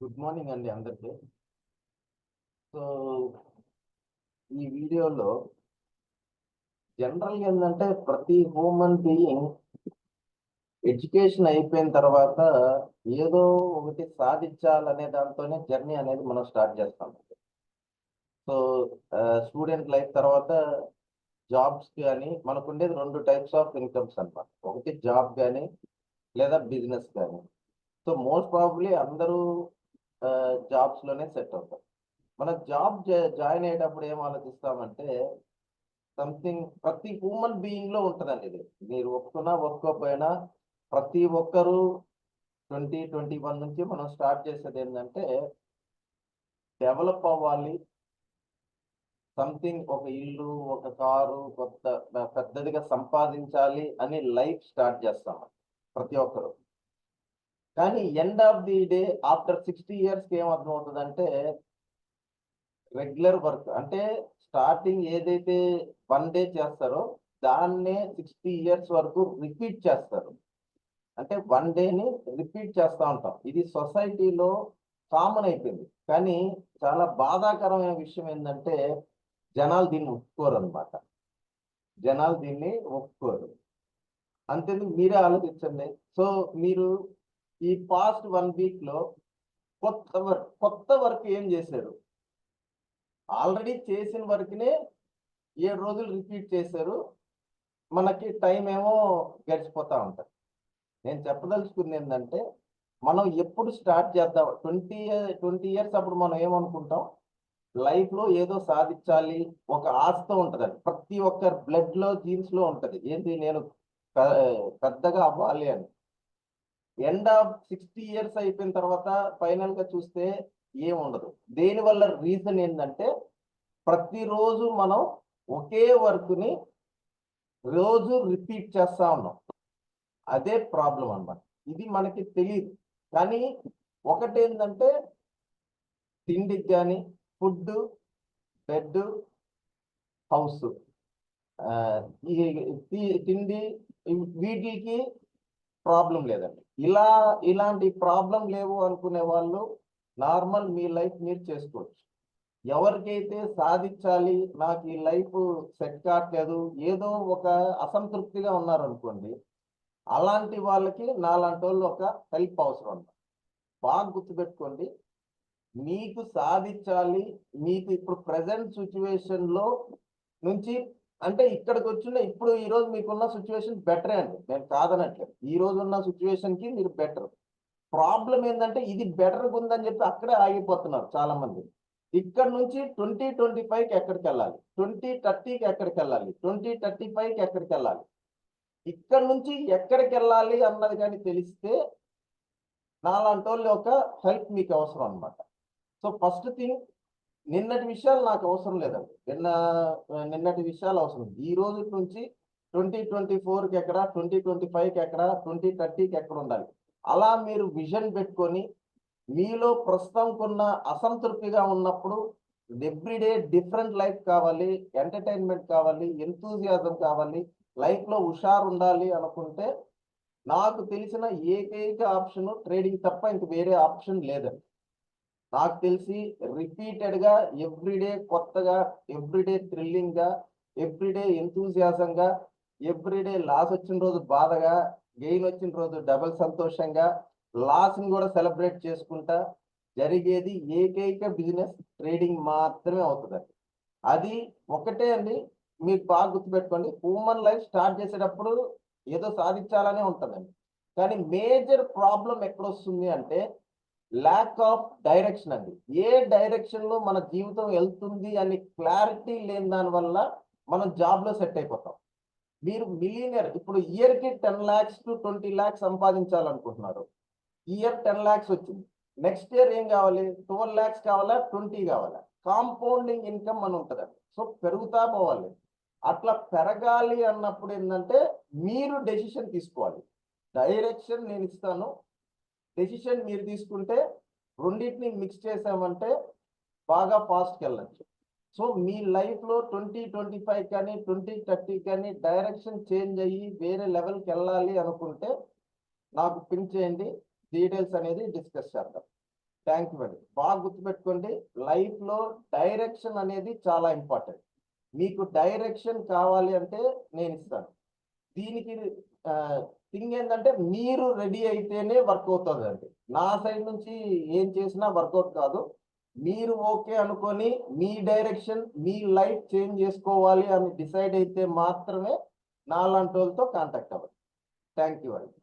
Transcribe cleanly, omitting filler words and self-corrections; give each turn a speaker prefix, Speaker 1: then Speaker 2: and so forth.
Speaker 1: Good morning అండి అందరికి. So ఈ వీడియోలో జనరల్ ఏంటంటే ప్రతి హ్యూమన్ బీయింగ్ ఎడ్యుకేషన్ అయిపోయిన తర్వాత ఏదో ఒకటి సాధించాలనే దాంతోనే జర్నీ అనేది మనం స్టార్ట్ చేస్తాం. సో స్టూడెంట్ లైఫ్ తర్వాత జాబ్స్ కానీ మనకు ఉండేది రెండు టైప్స్ ఆఫ్ ఇన్కమ్స్ అన్నమాట. ఒకటి జాబ్ కానీ లేదా బిజినెస్ కానీ. సో మోస్ట్ ప్రాబబ్లీ అందరూ జాబ్స్ లోనే సెట్ అవుతారు. మన జాబ్ జాయిన్ అయ్యేటప్పుడు ఏం ఆలోచిస్తామంటే సంథింగ్ ప్రతి హ్యూమన్ బీయింగ్ లో ఉంటుందండి. ఇది మీరు ఒప్పుకున్నా ఒప్పుకోకపోయినా ప్రతి ఒక్కరు 2021 నుంచి మనం స్టార్ట్ చేసేది ఏంటంటే డెవలప్ అవ్వాలి, సంథింగ్ ఒక ఇల్లు ఒక కారు కొత్త పెద్దదిగా సంపాదించాలి అని లైఫ్ స్టార్ట్ చేస్తాం ప్రతి ఒక్కరు. కానీ end of the day after 60 years ఏం అర్థం అవుతుందంటే రెగ్యులర్ వర్క్ అంటే స్టార్టింగ్ ఏదైతే 1 డే చేస్తారో దాన్నే 60 years వరకు రిపీట్ చేస్తారు. అంటే 1 డేని రిపీట్ చేస్తూ ఉంటాం. ఇది సొసైటీలో కామన్ అయిపోయింది. కానీ చాలా బాధాకరమైన విషయం ఏంటంటే జనాలు దీన్ని ఒప్పుకోరు అనమాట. జనాలు దీన్ని ఒప్పుకోరు. అంతేందుకు మీరే ఆలోచించండి. సో మీరు ఈ పాస్ట్ 1 week లో కొత్త వర్క్ ఏం చేశారు? ఆల్రెడీ చేసిన వర్క్నే 7 రోజులు రిపీట్ చేశారు. మనకి టైం ఏమో గడిచిపోతా ఉంటుంది. నేను చెప్పదలుచుకుంది ఏంటంటే మనం ఎప్పుడు స్టార్ట్ చేద్దాం 20 years అప్పుడు మనం ఏమనుకుంటాం, లైఫ్లో ఏదో సాధించాలి, ఒక ఆశతో ఉంటుందండి. ప్రతి ఒక్కరి బ్లడ్లో జీన్స్లో ఉంటుంది ఏంటి, నేను పెద్దగా అవ్వాలి అని. ఎండ్ ఆఫ్ 60 years అయిపోయిన తర్వాత ఫైనల్గా చూస్తే ఏముండదు. దేనివల్ల రీజన్ ఏంటంటే ప్రతిరోజు మనం ఒకే వర్క్ని రోజు రిపీట్ చేస్తా ఉన్నాం. అదే ప్రాబ్లం అన్నమాట. ఇది మనకి తెలియదు. కానీ ఒకటేంటంటే తిండికి కానీ ఫుడ్, బెడ్, హౌస్, ఈ తిండి వీటికి ప్రాబ్లం లేదండి. ఇలాంటి ప్రాబ్లం లేవు అనుకునే వాళ్ళు నార్మల్ మీ లైఫ్ మీరు చేసుకోవచ్చు. ఎవరికైతే సాధించాలి, నాకు ఈ లైఫ్ సెట్ కావట్లేదు, ఏదో ఒక అసంతృప్తిగా ఉన్నారనుకోండి, అలాంటి వాళ్ళకి నాలాంటి వాళ్ళు ఒక హెల్ప్ అవసరం అన్నమాట. బాగా గుర్తుపెట్టుకోండి, మీకు సాధించాలి, మీకు ఇప్పుడు ప్రజెంట్ సిచ్యువేషన్లో నుంచి అంటే ఇక్కడికి వచ్చిన ఇప్పుడు ఈరోజు మీకున్న సిచ్యువేషన్ బెటరే అండి, నేను కాదనట్లేదు. ఈ రోజు ఉన్న సిచ్యువేషన్కి మీరు బెటర్. ప్రాబ్లం ఏంటంటే ఇది బెటర్గా ఉందని చెప్పి అక్కడే ఆగిపోతున్నారు చాలా మంది. ఇక్కడ నుంచి 2025కి ఎక్కడికి వెళ్ళాలి, 2030కి ఎక్కడికి వెళ్ళాలి, 2035కి ఎక్కడికి వెళ్ళాలి, ఇక్కడ నుంచి ఎక్కడికి వెళ్ళాలి అన్నది కానీ తెలిస్తే నాలాంటి వాళ్ళు ఒక హెల్ప్ మీకు అవసరం అనమాట. సో ఫస్ట్ థింగ్, నిన్నటి విషయాలు నాకు అవసరం లేదండి. నిన్నటి విషయాలు అవసరం. ఈ రోజు నుంచి 2024కి ఎక్కడ, 2025కి ఎక్కడ, 2030కి ఎక్కడ ఉండాలి, అలా మీరు విజన్ పెట్టుకొని మీలో ప్రస్తుతం కొన్న అసంతృప్తిగా ఉన్నప్పుడు ఎవ్రీడే డిఫరెంట్ లైఫ్ కావాలి, ఎంటర్టైన్మెంట్ కావాలి, ఎంతూజియాజం కావాలి, లైఫ్లో హుషారు ఉండాలి అనుకుంటే నాకు తెలిసిన ఏకైక ఆప్షన్ ట్రేడింగ్ తప్ప ఇంక వేరే ఆప్షన్ లేదండి. నాకు తెలిసి రిపీటెడ్గా ఎవ్రీడే కొత్తగా, ఎవ్రీడే థ్రిల్లింగ్గా, ఎవ్రీడే ఎంతూజియాజంగా, ఎవ్రీడే లాస్ వచ్చిన రోజు బాధగా, గెయిన్ వచ్చిన రోజు డబుల్ సంతోషంగా, లాస్ని కూడా సెలబ్రేట్ చేసుకుంటా జరిగేది ఏకైక బిజినెస్ ట్రేడింగ్ మాత్రమే అవుతుందండి. అది ఒకటే అండి, మీరు బాగా గుర్తుపెట్టుకోండి. హ్యూమన్ లైఫ్ స్టార్ట్ చేసేటప్పుడు ఏదో సాధించాలనే ఉంటుందండి. కానీ మేజర్ ప్రాబ్లం ఎక్కడొస్తుంది అంటే ల్యాక్ ఆఫ్ డైరెక్షన్ అండి. ఏ డైరెక్షన్లో మన జీవితం వెళ్తుంది అని క్లారిటీ లేని దానివల్ల మనం జాబ్లో సెట్ అయిపోతాం. మీరు మిలియనర్ ఇప్పుడు ఇయర్కి 10 lakhs to 20 lakhs సంపాదించాలనుకుంటున్నారు. ఇయర్ 10 lakhs వచ్చింది, నెక్స్ట్ ఇయర్ ఏం కావాలి, 12 lakhs కావాలా, 20 కావాలా? కాంపౌండింగ్ ఇన్కమ్ అని ఉంటుందండి. సో పెరుగుతా పోవాలి. అట్లా పెరగాలి అన్నప్పుడు ఏంటంటే మీరు డెసిషన్ తీసుకోవాలి. డైరెక్షన్ నేను ఇస్తాను, డెసిషన్ మీరు తీసుకుంటే రెండింటిని మిక్స్ చేసామంటే బాగా ఫాస్ట్కి వెళ్ళచ్చు. సో మీ లైఫ్లో 2025 కానీ 2030 కానీ డైరెక్షన్ చేంజ్ అయ్యి వేరే లెవెల్కి వెళ్ళాలి అనుకుంటే నాకు పింక్ చేయండి, డీటెయిల్స్ అనేది డిస్కస్ చేద్దాం. థ్యాంక్ యూ అండి. బాగా గుర్తుపెట్టుకోండి, లైఫ్ లో డైరెక్షన్ అనేది చాలా ఇంపార్టెంట్. మీకు డైరెక్షన్ కావాలి అంటే నేను ఇస్తాను. దీనికి థింగ్ ఏంటంటే మీరు రెడీ అయితేనే వర్క్ అవుతుంది అండి. నా సైడ్ నుంచి ఏం చేసినా వర్కౌట్ కాదు. మీరు ఓకే అనుకొని మీ డైరెక్షన్ మీ లైఫ్ చేంజ్ చేసుకోవాలి అని డిసైడ్ అయితే మాత్రమే నాలాంటి వాళ్ళతో కాంటాక్ట్ అవ్వండి. థ్యాంక్ యూ అండి.